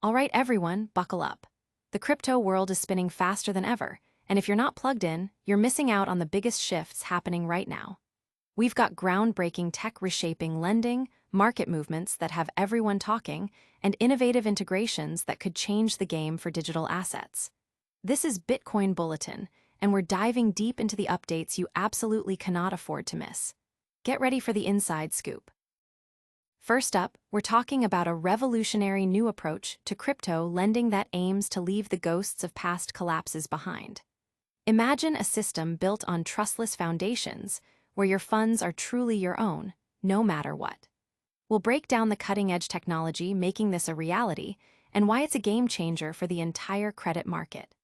All right, everyone, buckle up. The crypto world is spinning faster than ever, and if you're not plugged in, you're missing out on the biggest shifts happening right now. We've got groundbreaking tech reshaping lending, market movements that have everyone talking, and innovative integrations that could change the game for digital assets. This is Bitcoin Bulletin, and we're diving deep into the updates you absolutely cannot afford to miss. Get ready for the inside scoop. First up, we're talking about a revolutionary new approach to crypto lending that aims to leave the ghosts of past collapses behind. Imagine a system built on trustless foundations, where your funds are truly your own, no matter what. We'll break down the cutting-edge technology making this a reality and why it's a game changer for the entire credit market.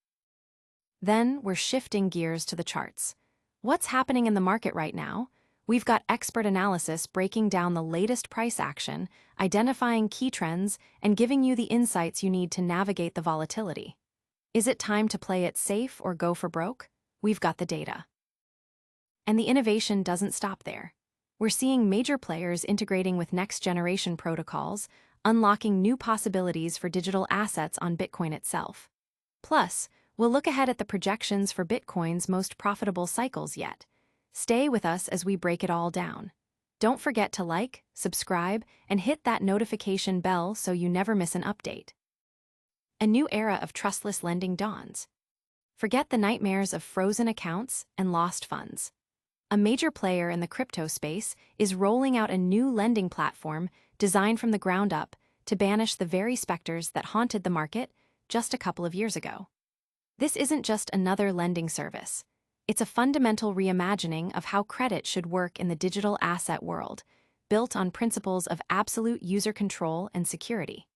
Then, we're shifting gears to the charts. What's happening in the market right now? We've got expert analysis breaking down the latest price action, identifying key trends, and giving you the insights you need to navigate the volatility. Is it time to play it safe or go for broke? We've got the data. And the innovation doesn't stop there. We're seeing major players integrating with next-generation protocols, unlocking new possibilities for digital assets on Bitcoin itself. Plus, we'll look ahead at the projections for Bitcoin's most profitable cycles yet. Stay with us as we break it all down. Don't forget to like, subscribe, and hit that notification bell so you never miss an update. A new era of trustless lending dawns. Forget the nightmares of frozen accounts and lost funds. A major player in the crypto space is rolling out a new lending platform designed from the ground up to banish the very specters that haunted the market just a couple of years ago. This isn't just another lending service. It's a fundamental reimagining of how credit should work in the digital asset world, built on principles of absolute user control and security.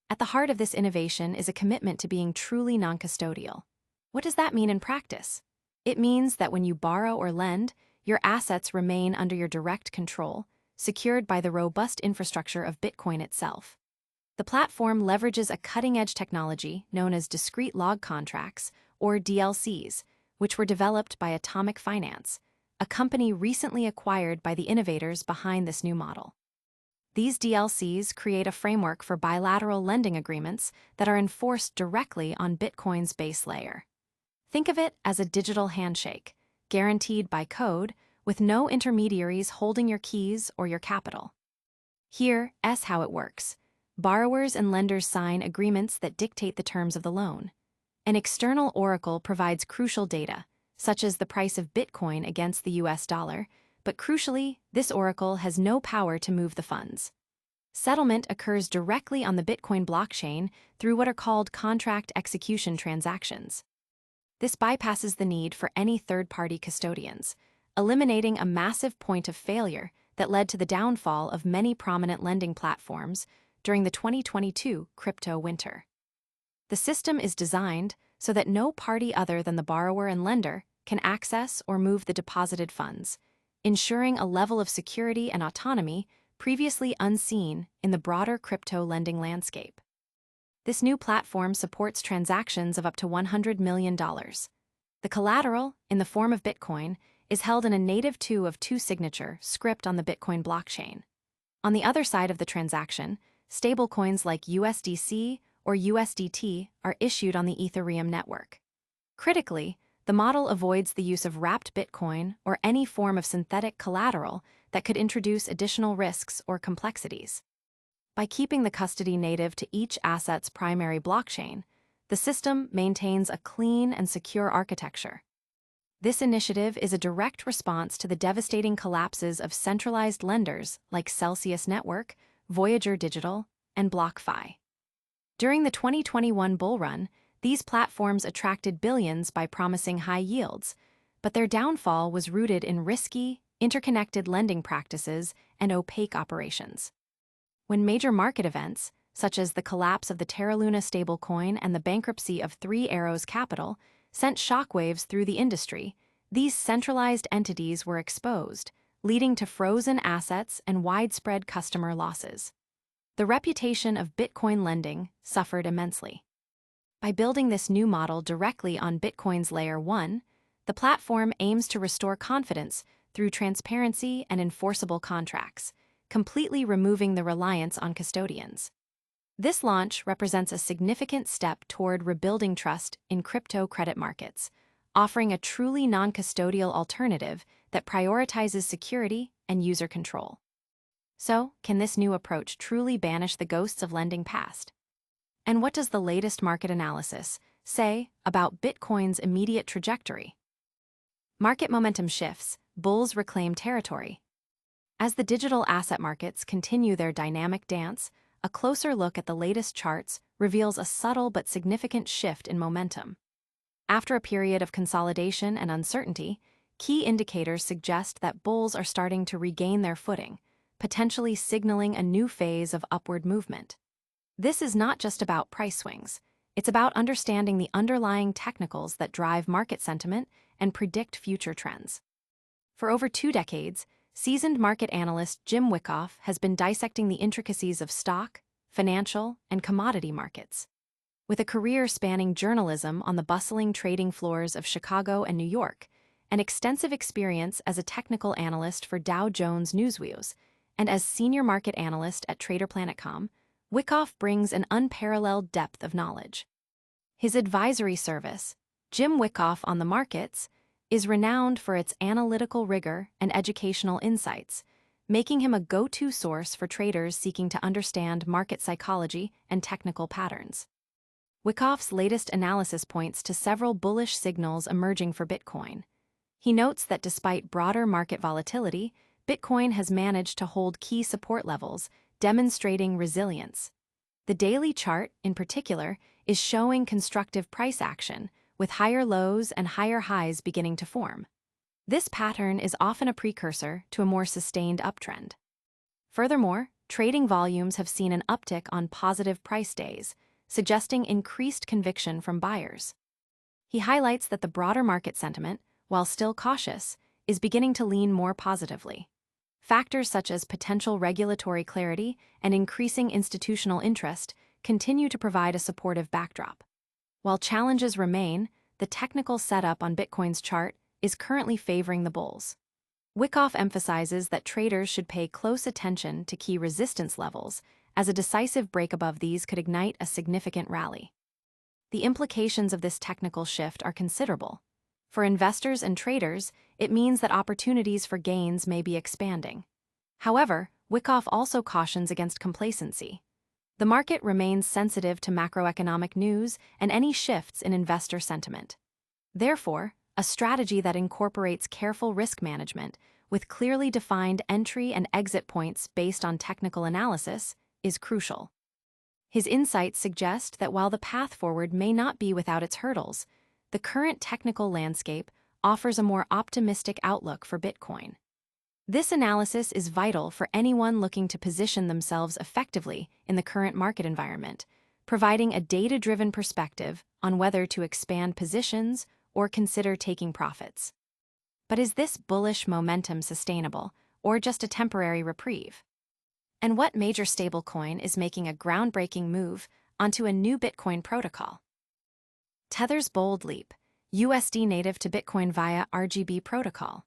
At the heart of this innovation is a commitment to being truly non-custodial. What does that mean in practice? It means that when you borrow or lend, your assets remain under your direct control, secured by the robust infrastructure of Bitcoin itself. The platform leverages a cutting-edge technology known as discrete log contracts, or DLCs, which were developed by Atomic Finance, a company recently acquired by the innovators behind this new model. These DLCs create a framework for bilateral lending agreements that are enforced directly on Bitcoin's base layer. Think of it as a digital handshake, guaranteed by code, with no intermediaries holding your keys or your capital. Here's how it works. Borrowers and lenders sign agreements that dictate the terms of the loan. An external oracle provides crucial data, such as the price of Bitcoin against the US dollar, but crucially, this oracle has no power to move the funds. Settlement occurs directly on the Bitcoin blockchain through what are called contract execution transactions. This bypasses the need for any third-party custodians, eliminating a massive point of failure that led to the downfall of many prominent lending platforms during the 2022 crypto winter. The system is designed so that no party other than the borrower and lender can access or move the deposited funds, ensuring a level of security and autonomy previously unseen in the broader crypto lending landscape. This new platform supports transactions of up to $100 million. The collateral, in the form of Bitcoin, is held in a native 2 of 2 signature script on the Bitcoin blockchain. On the other side of the transaction, stablecoins like USDC or USDT are issued on the Ethereum network. Critically, the model avoids the use of wrapped Bitcoin or any form of synthetic collateral that could introduce additional risks or complexities. By keeping the custody native to each asset's primary blockchain, the system maintains a clean and secure architecture. This initiative is a direct response to the devastating collapses of centralized lenders like Celsius Network, Voyager Digital, and BlockFi. During the 2021 bull run, these platforms attracted billions by promising high yields, but their downfall was rooted in risky, interconnected lending practices and opaque operations. When major market events, such as the collapse of the Terra Luna stablecoin and the bankruptcy of Three Arrows Capital, sent shockwaves through the industry, these centralized entities were exposed, leading to frozen assets and widespread customer losses. The reputation of Bitcoin lending suffered immensely. By building this new model directly on Bitcoin's Layer 1, the platform aims to restore confidence through transparency and enforceable contracts, completely removing the reliance on custodians. This launch represents a significant step toward rebuilding trust in crypto credit markets, offering a truly non-custodial alternative that prioritizes security and user control. So, can this new approach truly banish the ghosts of lending past? And what does the latest market analysis say about Bitcoin's immediate trajectory? Market momentum shifts, bulls reclaim territory. As the digital asset markets continue their dynamic dance, a closer look at the latest charts reveals a subtle but significant shift in momentum. After a period of consolidation and uncertainty, key indicators suggest that bulls are starting to regain their footing, potentially signaling a new phase of upward movement. This is not just about price swings. It's about understanding the underlying technicals that drive market sentiment and predict future trends. For over 2 decades, seasoned market analyst Jim Wyckoff has been dissecting the intricacies of stock, financial, and commodity markets. With a career spanning journalism on the bustling trading floors of Chicago and New York, and extensive experience as a technical analyst for Dow Jones Newswires, and as senior market analyst at TraderPlanet.com, Wyckoff brings an unparalleled depth of knowledge. His advisory service, Jim Wyckoff on the Markets, is renowned for its analytical rigor and educational insights, making him a go-to source for traders seeking to understand market psychology and technical patterns. Wyckoff's latest analysis points to several bullish signals emerging for Bitcoin. He notes that despite broader market volatility, Bitcoin has managed to hold key support levels, demonstrating resilience. The daily chart, in particular, is showing constructive price action, with higher lows and higher highs beginning to form. This pattern is often a precursor to a more sustained uptrend. Furthermore, trading volumes have seen an uptick on positive price days, suggesting increased conviction from buyers. He highlights that the broader market sentiment, while still cautious, is beginning to lean more positively. Factors such as potential regulatory clarity and increasing institutional interest continue to provide a supportive backdrop. While challenges remain, the technical setup on Bitcoin's chart is currently favoring the bulls. Wyckoff emphasizes that traders should pay close attention to key resistance levels, as a decisive break above these could ignite a significant rally. The implications of this technical shift are considerable. For investors and traders, it means that opportunities for gains may be expanding. However, Wyckoff also cautions against complacency. The market remains sensitive to macroeconomic news and any shifts in investor sentiment. Therefore, a strategy that incorporates careful risk management with clearly defined entry and exit points based on technical analysis is crucial. His insights suggest that while the path forward may not be without its hurdles, the current technical landscape offers a more optimistic outlook for Bitcoin. This analysis is vital for anyone looking to position themselves effectively in the current market environment, providing a data-driven perspective on whether to expand positions or consider taking profits. But is this bullish momentum sustainable, or just a temporary reprieve? And what major stablecoin is making a groundbreaking move onto a new Bitcoin protocol? Tether's bold leap, USD native to Bitcoin via RGB protocol.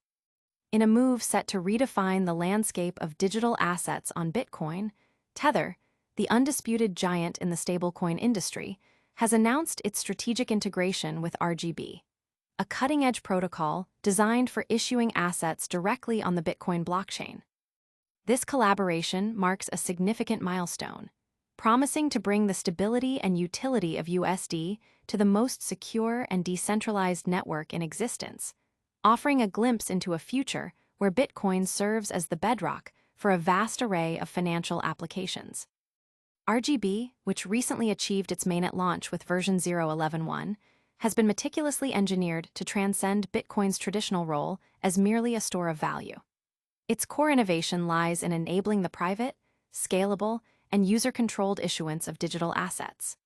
In a move set to redefine the landscape of digital assets on Bitcoin, Tether, the undisputed giant in the stablecoin industry, has announced its strategic integration with RGB, a cutting-edge protocol designed for issuing assets directly on the Bitcoin blockchain. This collaboration marks a significant milestone, promising to bring the stability and utility of USD to the most secure and decentralized network in existence, offering a glimpse into a future where Bitcoin serves as the bedrock for a vast array of financial applications. RGB, which recently achieved its mainnet launch with version 0.11.1, has been meticulously engineered to transcend Bitcoin's traditional role as merely a store of value. Its core innovation lies in enabling the private, scalable, and user-controlled issuance of digital assets.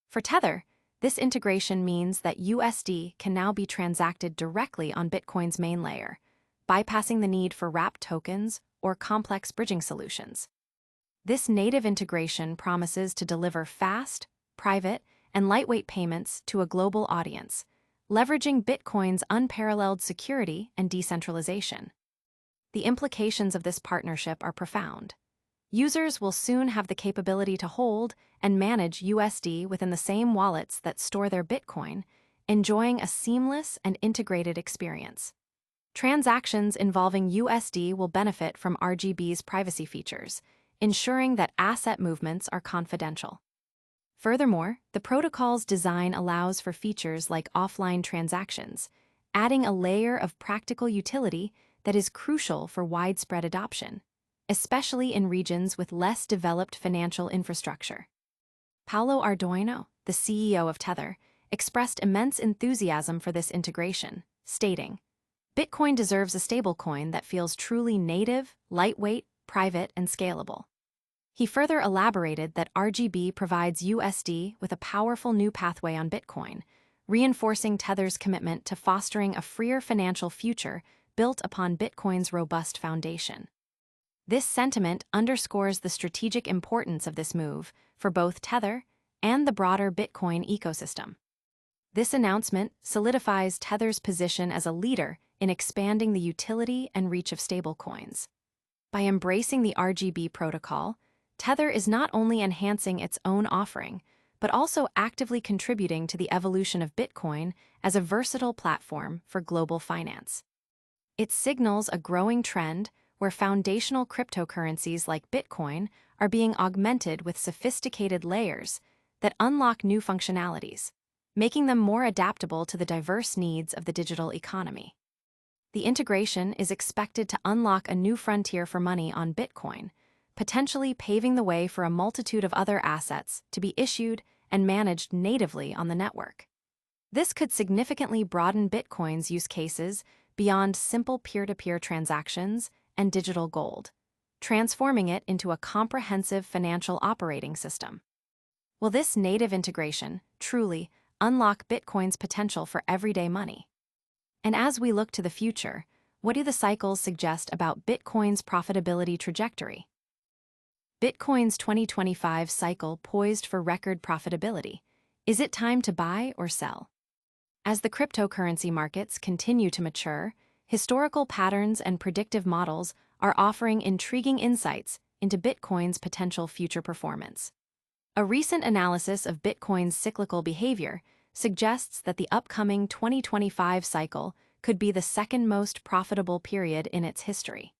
For Tether, this integration means that USD can now be transacted directly on Bitcoin's main layer, bypassing the need for wrapped tokens or complex bridging solutions. This native integration promises to deliver fast, private, and lightweight payments to a global audience, leveraging Bitcoin's unparalleled security and decentralization. The implications of this partnership are profound. Users will soon have the capability to hold and manage USD within the same wallets that store their Bitcoin, enjoying a seamless and integrated experience. Transactions involving USD will benefit from RGB's privacy features, ensuring that asset movements are confidential. Furthermore, the protocol's design allows for features like offline transactions, adding a layer of practical utility that is crucial for widespread adoption, especially in regions with less developed financial infrastructure. Paulo Ardoino, the CEO of Tether, expressed immense enthusiasm for this integration, stating, "Bitcoin deserves a stablecoin that feels truly native, lightweight, private, and scalable." He further elaborated that RGB provides USD with a powerful new pathway on Bitcoin, reinforcing Tether's commitment to fostering a freer financial future built upon Bitcoin's robust foundation. This sentiment underscores the strategic importance of this move for both Tether and the broader Bitcoin ecosystem. This announcement solidifies Tether's position as a leader in expanding the utility and reach of stablecoins. By embracing the RGB protocol, Tether is not only enhancing its own offering, but also actively contributing to the evolution of Bitcoin as a versatile platform for global finance. It signals a growing trend where foundational cryptocurrencies like Bitcoin are being augmented with sophisticated layers that unlock new functionalities, making them more adaptable to the diverse needs of the digital economy. The integration is expected to unlock a new frontier for money on Bitcoin, potentially paving the way for a multitude of other assets to be issued and managed natively on the network. This could significantly broaden Bitcoin's use cases beyond simple peer-to-peer transactions and digital gold, transforming it into a comprehensive financial operating system. Will this native integration truly unlock Bitcoin's potential for everyday money? And as we look to the future, what do the cycles suggest about Bitcoin's profitability trajectory? Bitcoin's 2025 cycle poised for record profitability. Is it time to buy or sell? As the cryptocurrency markets continue to mature, historical patterns and predictive models are offering intriguing insights into Bitcoin's potential future performance. A recent analysis of Bitcoin's cyclical behavior suggests that the upcoming 2025 cycle could be the second most profitable period in its history.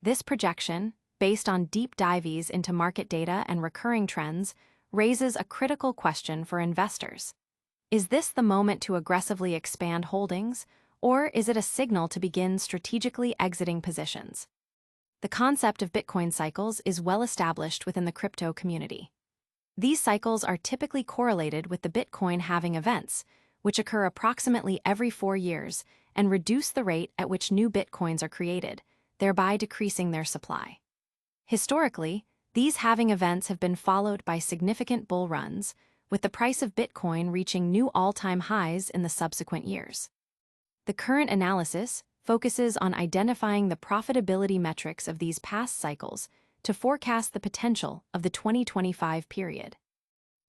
This projection, based on deep dives into market data and recurring trends, raises a critical question for investors. Is this the moment to aggressively expand holdings, or is it a signal to begin strategically exiting positions? The concept of Bitcoin cycles is well established within the crypto community. These cycles are typically correlated with the Bitcoin halving events, which occur approximately every 4 years and reduce the rate at which new Bitcoins are created, thereby decreasing their supply. Historically, these halving events have been followed by significant bull runs, with the price of Bitcoin reaching new all-time highs in the subsequent years. The current analysis focuses on identifying the profitability metrics of these past cycles to forecast the potential of the 2025 period.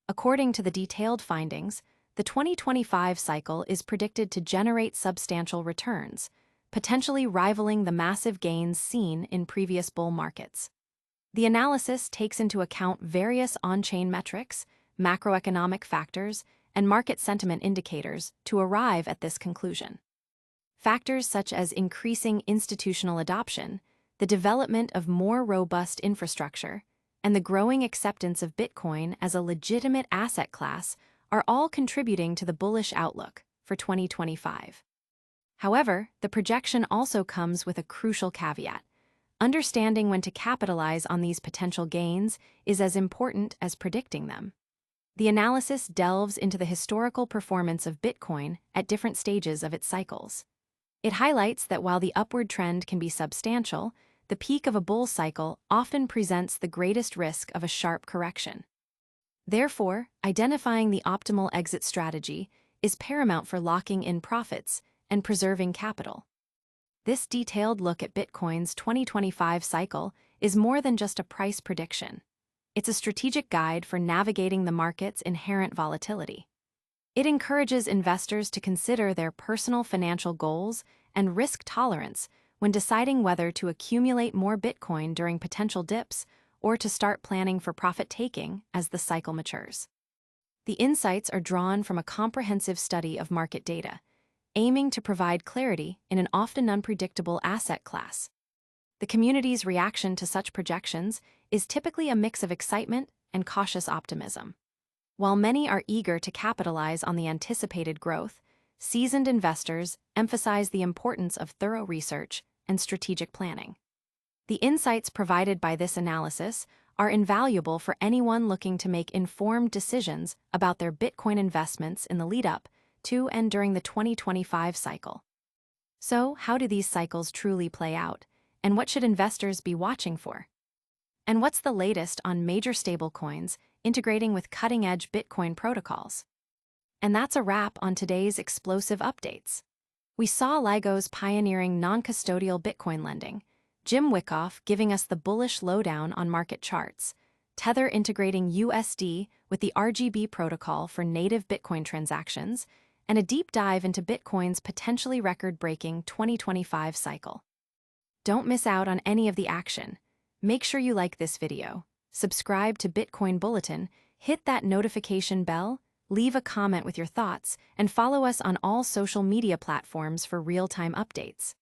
According to the detailed findings, the 2025 cycle is predicted to generate substantial returns, potentially rivaling the massive gains seen in previous bull markets. The analysis takes into account various on-chain metrics, macroeconomic factors, and market sentiment indicators to arrive at this conclusion. Factors such as increasing institutional adoption, the development of more robust infrastructure, and the growing acceptance of Bitcoin as a legitimate asset class are all contributing to the bullish outlook for 2025. However, the projection also comes with a crucial caveat. Understanding when to capitalize on these potential gains is as important as predicting them. The analysis delves into the historical performance of Bitcoin at different stages of its cycles. It highlights that while the upward trend can be substantial, the peak of a bull cycle often presents the greatest risk of a sharp correction. Therefore, identifying the optimal exit strategy is paramount for locking in profits and preserving capital. This detailed look at Bitcoin's 2025 cycle is more than just a price prediction. It's a strategic guide for navigating the market's inherent volatility. It encourages investors to consider their personal financial goals and risk tolerance when deciding whether to accumulate more Bitcoin during potential dips or to start planning for profit-taking as the cycle matures. The insights are drawn from a comprehensive study of market data, aiming to provide clarity in an often unpredictable asset class. The community's reaction to such projections is typically a mix of excitement and cautious optimism. While many are eager to capitalize on the anticipated growth, seasoned investors emphasize the importance of thorough research and strategic planning. The insights provided by this analysis are invaluable for anyone looking to make informed decisions about their Bitcoin investments in the lead-up to and during the 2025 cycle. So, how do these cycles truly play out, and what should investors be watching for? And what's the latest on major stablecoins integrating with cutting-edge Bitcoin protocols? And that's a wrap on today's explosive updates. We saw Lygos pioneering non-custodial Bitcoin lending, Jim Wyckoff giving us the bullish lowdown on market charts, Tether integrating USD with the RGB protocol for native Bitcoin transactions, and a deep dive into Bitcoin's potentially record-breaking 2025 cycle. Don't miss out on any of the action. Make sure you like this video, subscribe to Bitcoin Bulletin, hit that notification bell, leave a comment with your thoughts, and follow us on all social media platforms for real-time updates.